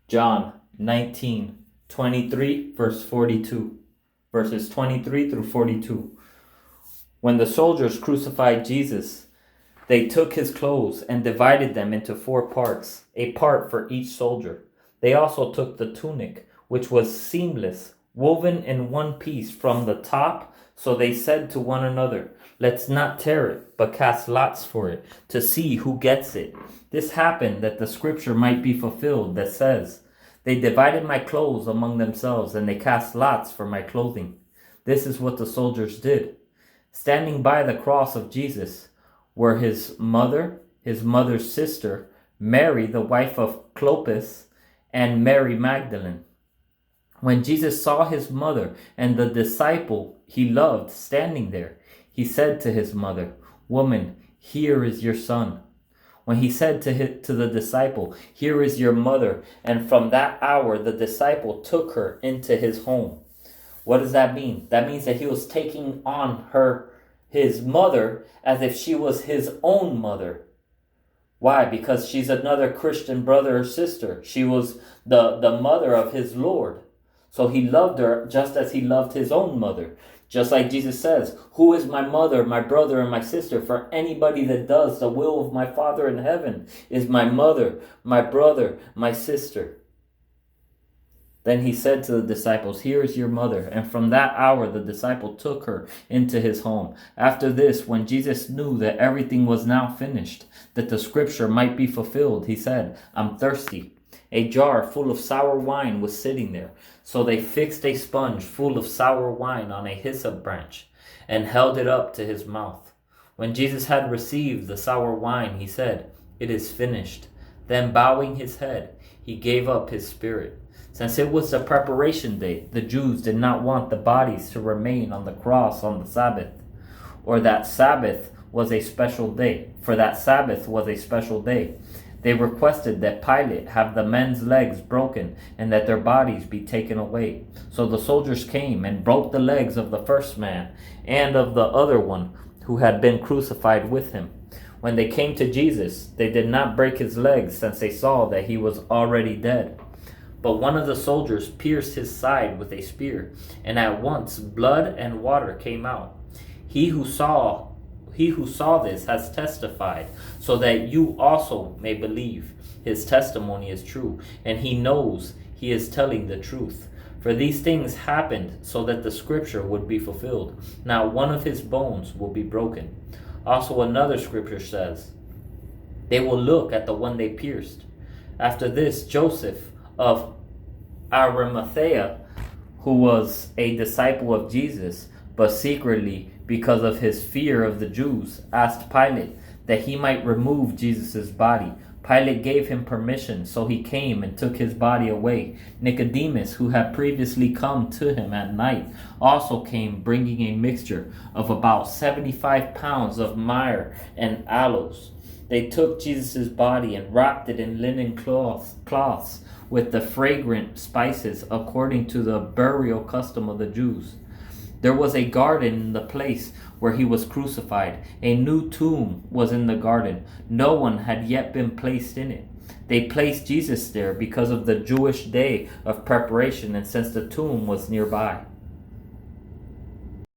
John 19:23, verse 42. Verses 23 through 42. When the soldiers crucified Jesus, they took his clothes and divided them into 4 parts, a part for each soldier. They also took the tunic, which was seamless, woven in one piece from the top. So they said to one another, "Let's not tear it, but cast lots for it, to see who gets it." This happened that the scripture might be fulfilled that says, "They divided my clothes among themselves, and they cast lots for my clothing." This is what the soldiers did. Standing by the cross of Jesus were his mother's sister, Mary, the wife of Clopas, and Mary Magdalene. When Jesus saw his mother and the disciple he loved standing there, he said to his mother, "Woman, here is your son." When he said to the disciple, "Here is your mother," and from that hour the disciple took her into his home. What does that mean? That means that he was taking on his mother as if she was his own mother. Why? Because she's another Christian brother or sister. She was the mother of his Lord. So he loved her just as he loved his own mother. Just like Jesus says, "Who is my mother, my brother, and my sister? For anybody that does the will of my Father in heaven is my mother, my brother, my sister." Then he said to the disciples, "Here is your mother." And from that hour, the disciple took her into his home. After this, when Jesus knew that everything was now finished, that the scripture might be fulfilled, he said, "I'm thirsty." A jar full of sour wine was sitting there. So they fixed a sponge full of sour wine on a hyssop branch and held it up to his mouth. When Jesus had received the sour wine, he said, "It is finished." Then bowing his head, he gave up his spirit. Since it was the preparation day, the Jews did not want the bodies to remain on the cross on the Sabbath, or that Sabbath was a special day, for that Sabbath was a special day. They requested that Pilate have the men's legs broken and that their bodies be taken away. So the soldiers came and broke the legs of the first man and of the other one who had been crucified with him. When they came to Jesus, they did not break his legs, since they saw that he was already dead. But one of the soldiers pierced his side with a spear, and at once blood and water came out. He who saw this has testified, so that you also may believe. His testimony is true, and he knows he is telling the truth. For these things happened so that the scripture would be fulfilled. Now one of his bones will be broken. Also another scripture says, "They will look at the one they pierced." After this, Joseph of Arimathea, who was a disciple of Jesus, but secretly because of his fear of the Jews, asked Pilate that he might remove Jesus' body. Pilate gave him permission, so he came and took his body away. Nicodemus, who had previously come to him at night, also came, bringing a mixture of about 75 pounds of myrrh and aloes. They took Jesus' body and wrapped it in linen cloths with the fragrant spices, according to the burial custom of the Jews. There was a garden in the place where he was crucified. A new tomb was in the garden. No one had yet been placed in it. They placed Jesus there because of the Jewish day of preparation, and since the tomb was nearby.